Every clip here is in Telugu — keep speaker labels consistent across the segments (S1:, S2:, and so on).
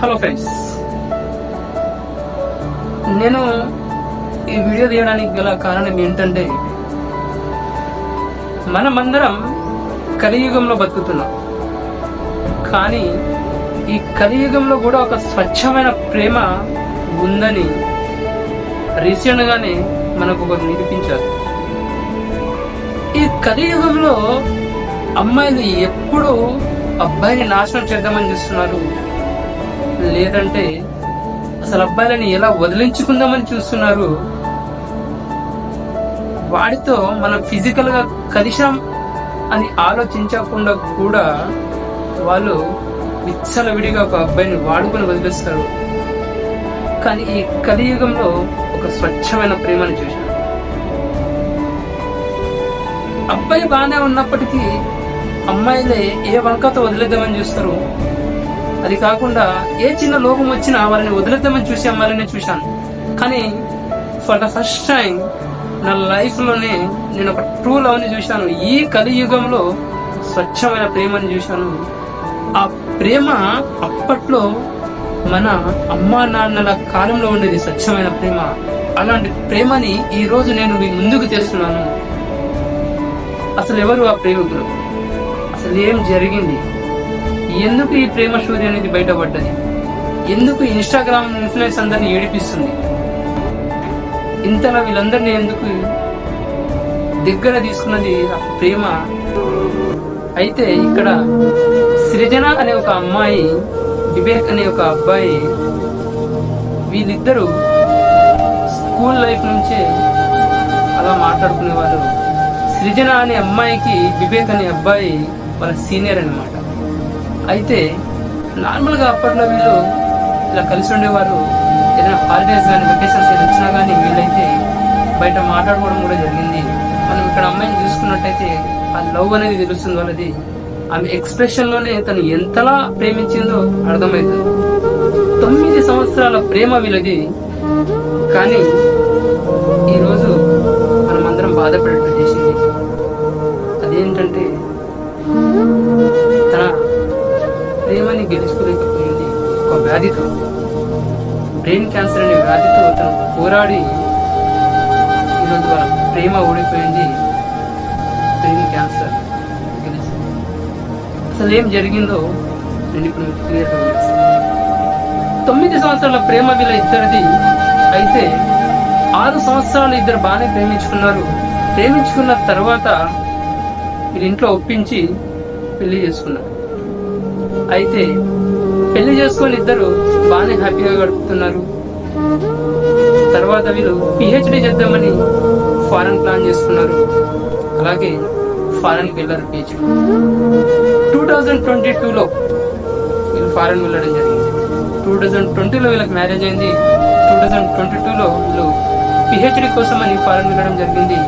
S1: హలో ఫ్రెండ్స్, నేను ఈ వీడియో తీయడానికి గల కారణం ఏంటంటే మనమందరం కలియుగంలో బతుకుతున్నాం. కానీ ఈ కలియుగంలో కూడా ఒక స్వచ్ఛమైన ప్రేమ ఉందని రీసెంట్ గానే మనకు ఒకరు నిరూపించారు. ఈ కలియుగంలో అమ్మాయిలు ఎప్పుడు అబ్బాయిని నాశనం చేద్దామని చూస్తున్నారు, లేదంటే అసలు అబ్బాయిలని ఎలా వదిలించుకుందామని చూస్తున్నారు. వాడితో మనం ఫిజికల్ గా కలిశాం అని ఆలోచించకుండా కూడా వాళ్ళు విచ్చలవిడిగా ఒక అబ్బాయిని వాడుకొని వదిలేస్తారు. కానీ ఈ కలియుగంలో ఒక స్వచ్ఛమైన ప్రేమను చూశాను. అబ్బాయి బాగానే ఉన్నప్పటికీ అమ్మాయిలే ఏ వంకతో వదిలేద్దామని చూస్తారు. అది కాకుండా ఏ చిన్న లోపం వచ్చినా వాళ్ళని వదిలేద్దామని చూసి అమ్మాయిలనే చూశాను. కానీ ఫర్ ద ఫస్ట్ టైం నా లైఫ్ లోనే నేను ఒక ట్రూ లవ్ ని చూశాను. ఈ కలియుగంలో స్వచ్ఛమైన ప్రేమని చూశాను. ఆ ప్రేమ అప్పట్లో మన అమ్మా నాన్నల కాలంలో ఉండేది స్వచ్ఛమైన ప్రేమ. అలాంటి ప్రేమని ఈ రోజు నేను మీ ముందుకు తెస్తున్నాను. అసలు ఎవరు ఆ ప్రేమికులు, అసలు ఏం జరిగింది, ఎందుకు ఈ ప్రేమ స్టోరీ అనేది బయటపడ్డది, ఎందుకు ఇన్స్టాగ్రామ్ ఇన్ఫ్లుయెన్స్ అందరినీ ఏడిపిస్తుంది, ఇంతలా వీళ్ళందరినీ ఎందుకు దగ్గర తీసుకున్నది ఆ ప్రేమ. అయితే ఇక్కడ సృజన అనే ఒక అమ్మాయి, వివేక్ అనే ఒక అబ్బాయి, వీళ్ళిద్దరూ స్కూల్ లైఫ్ నుంచే అలా మాట్లాడుకునేవారు. సృజన అనే అమ్మాయికి వివేక్ అనే అబ్బాయి వాళ్ళ సీనియర్ అన్నమాట. అయితే నార్మల్ గా అప్పట్లో వీళ్ళు ఇలా కలిసి ఉండేవారు. ఏదైనా హాలిడేస్ కానీ వెకేషన్స్ ఏదైనా వచ్చినా కానీ వీళ్ళైతే బయట మాట్లాడుకోవడం కూడా జరిగింది. మనం ఇక్కడ అమ్మాయిని చూసుకున్నట్టయితే ఆ లవ్ అనేది తెలుస్తుంది వాళ్ళది. ఆమె ఎక్స్ప్రెషన్ లోనే తను ఎంతలా ప్రేమించిందో అర్థమవుతుంది. 9 సంవత్సరాల ప్రేమ వీళ్ళది. కానీ ఈరోజు మనం అందరం బాధపడేట్టు చేసింది అదేంటంటే తన ప్రేమని గెలుచుకోలేకపోయింది. ఒక వ్యాధితో, బ్రెయిన్ క్యాన్సర్ అనే వ్యాధితో తను పోరాడి ఈరోజు వాళ్ళ ప్రేమ ఓడిపోయింది. బ్రెయిన్ క్యాన్సర్ గెలిచి అసలు ఏం జరిగిందో నేను ఇప్పుడు క్లియర్గా వివరిస్తాను. 9 సంవత్సరాల ప్రేమ వీళ్ళ ఇద్దరిది. అయితే 6 సంవత్సరాలు ఇద్దరు బాగానే ప్రేమించుకున్నారు. ప్రేమించుకున్న తర్వాత వీళ్ళ ఇంట్లో ఒప్పించి పెళ్లి చేసుకున్నారు. అయితే పెళ్లి చేసుకొని ఇద్దరు బాగానే హ్యాపీగా గడుపుతున్నారు. తర్వాత వీళ్ళు పిహెచ్డి చేద్దామని ఫారెన్ ప్లాన్ చేసుకున్నారు. అలాగే ఫారెన్కి వెళ్ళారు పిహెచ్డి. 2022లో వీళ్ళు ఫారెన్ వెళ్ళడం జరిగింది. 2020లో వీళ్ళకి మ్యారేజ్ అయింది. 2022లో వీళ్ళు పిహెచ్డి కోసం అని ఫారెన్ వెళ్ళడం జరిగింది.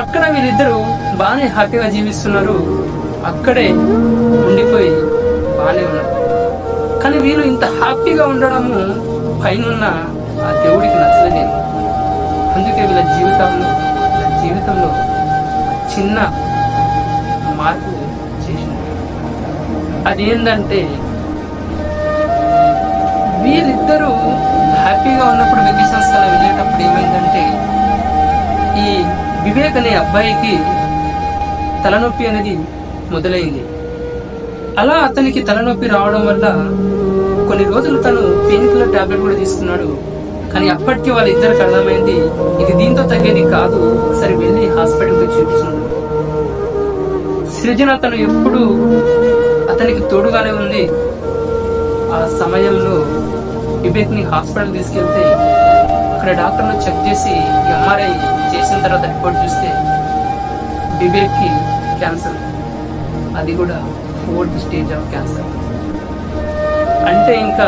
S1: అక్కడ వీళ్ళిద్దరూ బాగానే హ్యాపీగా జీవిస్తున్నారు. అక్కడే ఉండిపోయి బాగానే ఉన్నారు. కానీ వీళ్ళు ఇంత హ్యాపీగా ఉండడము పైన ఆ దేవుడికి నచ్చలేదు. అందుకే వీళ్ళ జీవితంలో చిన్న మార్పు చేసింది. అదేంటంటే వీళ్ళిద్దరూ హ్యాపీగా ఉన్నప్పుడు వెకేషన్స్ కలా వెళ్ళేటప్పుడు ఏమైందంటే ఈ వివేక్ అనే అబ్బాయికి తలనొప్పి అనేది మొదలైంది. అలా అతనికి తలనొప్పి రావడం వల్ల కొన్ని రోజులు తను పెయిన్ కిల్లర్ టాబ్లెట్ కూడా తీసుకున్నాడు. కానీ అప్పటికి వాళ్ళిద్దరికి అర్థమైంది ఇది దీంతో తగ్గేది కాదు, ఒకసారి వెళ్ళి హాస్పిటల్కి చూపించున్నాడు. సృజన తను ఎప్పుడు అతనికి తోడుగానే ఉంది. ఆ సమయంలో వివేక్ ని హాస్పిటల్ తీసుకెళ్తే అక్కడ డాక్టర్లు చెక్ చేసి ఎంఆర్ఐ చేసిన తర్వాత రిపోర్ట్ చూస్తే వివేక్ కి క్యాన్సర్, అది కూడా 4th స్టేజ్ ఆఫ్ క్యాన్సర్. అంటే ఇంకా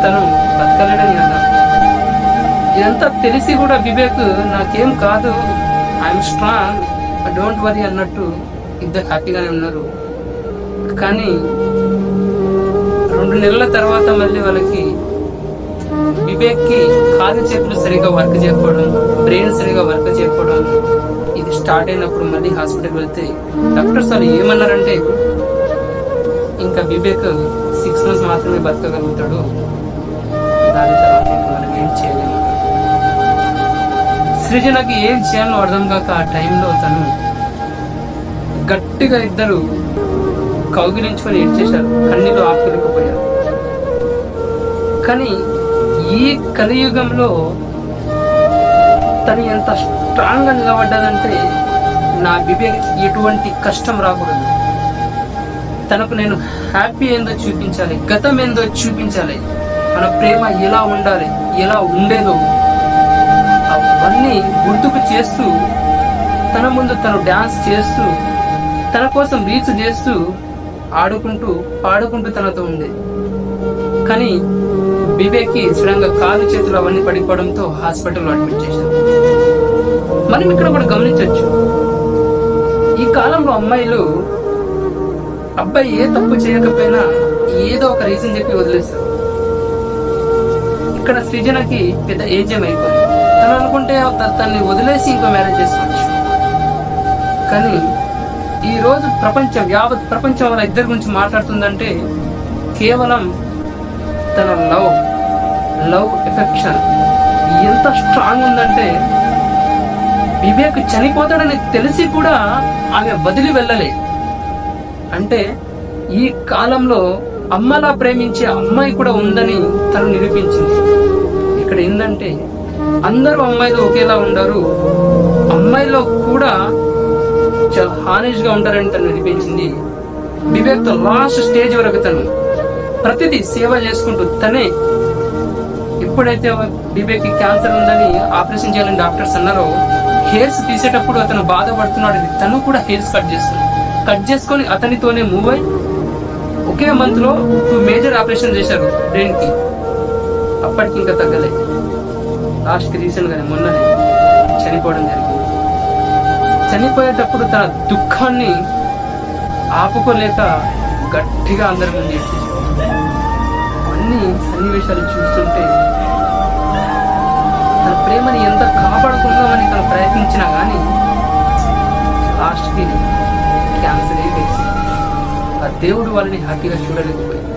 S1: తను బతకలేడని అన్నారు. ఇదంతా తెలిసి కూడా వివేక్ నాకేం కాదు, ఐఎమ్ స్ట్రాంగ్, డోంట్ వరీ అన్నట్టు ఇద్దరు హ్యాపీగానే ఉన్నారు. కానీ 2 నెలల తర్వాత మళ్ళీ వాళ్ళకి వివేక్ కి కాలు చేతులు సరిగా వర్క్ చేయకపోవడం, బ్రెయిన్ సరిగా వర్క్ చేయకపోవడం, ఇది స్టార్ట్ అయినప్పుడు మళ్ళీ హాస్పిటల్ వెళ్తే డాక్టర్స్ వాళ్ళు ఏమన్నారంటే ఇంకా వివేక్ 6 months మాత్రమే బతకగలుగుతాడు, దాని తర్వాత ఇంకా మనం ఏం చేయలేము. సృజనకి ఏం చేయాలో అర్థం కాక ఆ టైంలో తను గట్టిగా ఇద్దరు కౌగిలించుకొని ఏడ్చేశారు, కన్నీళ్ళు ఆపుకోలేకపోయారు. కానీ ఈ కలియుగంలో తను ఎంత స్ట్రాంగ్ గా నిలబడ్డదంటే, నా వివేక్కి ఎటువంటి కష్టం రాకూడదు, తనకు నేను హ్యాపీ ఏందో చూపించాలి, గతం ఏందో చూపించాలి, మన ప్రేమ ఎలా ఉండాలి, ఎలా ఉండేదో అవన్నీ గుర్తుకు చేస్తూ తన ముందు తను డాన్స్ చేస్తూ తన కోసం రీల్స్ చేస్తూ ఆడుకుంటూ పాడుకుంటూ తనతో ఉండేది. కానీ వివేక్కి సడన్ గా కాలు చేతులు అవన్నీ పడిపోవడంతో హాస్పిటల్లో అడ్మిట్ చేశారు. మనం ఇక్కడ కూడా గమనించవచ్చు, ఈ కాలంలో అమ్మాయిలు అబ్బాయి ఏ తప్పు చేయకపోయినా ఏదో ఒక రీజన్ చెప్పి వదిలేస్తారు. ఇక్కడ సృజనకి పెద్ద ఏజ్ అయిపోయింది, తను అనుకుంటే తన్ని వదిలేసి ఇంకో మ్యారేజ్ చేసుకోవచ్చు. కానీ ఈ రోజు యావత్ ప్రపంచం వాళ్ళ ఇద్దరి గురించి మాట్లాడుతుందంటే కేవలం తన లవ్ ఎఫెక్షన్ ఎంత స్ట్రాంగ్ ఉందంటే, వివేక్ చనిపోతాడని తెలిసి కూడా ఆమె వదిలి వెళ్ళలే. అంటే ఈ కాలంలో అమ్మలా ప్రేమించే అమ్మాయి కూడా ఉందని తను నిరూపించింది. ఇక్కడ ఏంటంటే అందరూ అమ్మాయిలు ఒకేలా ఉండరు, అమ్మాయిలో కూడా చాలా హానెస్ట్ గా ఉంటారని తను నిరూపించింది. వివేక్ తో లాస్ట్ స్టేజ్ వరకు తను ప్రతిదీ సేవ చేసుకుంటూ తనే, ఎప్పుడైతే వివేక్ కి క్యాన్సర్ ఉందని ఆపరేషన్ చేయాలని డాక్టర్స్ అన్నారో, హెయిర్స్ తీసేటప్పుడు అతను బాధపడుతున్నాడు, తను కూడా హెయిర్స్ కట్ చేసుకొని అతనితోనే మూవ్ అయి ఒకే మంత్ లో 2 మేజర్ ఆపరేషన్ చేశారు బ్రెయిన్ కి. అప్పటికి ఇంకా తగ్గలే, లాస్ట్ కి రీసెంట్ గానే మొన్ననే చనిపోవడం జరిగింది. చనిపోయేటప్పుడు తన దుఃఖాన్ని ఆపుకోలేక గట్టిగా అందరి ముందు ఏడ్చేశారు. అన్ని సన్నివేశాలు చూస్తుంటే తన ప్రేమని ఎంత కాపాడుకుందామని తను ప్రయత్నించినా గానీ లాస్ట్ కి క్యాన్సర్ వేసి ఆ దేవుడు వాళ్ళని హ్యాపీగా చూడలేకపోయింది.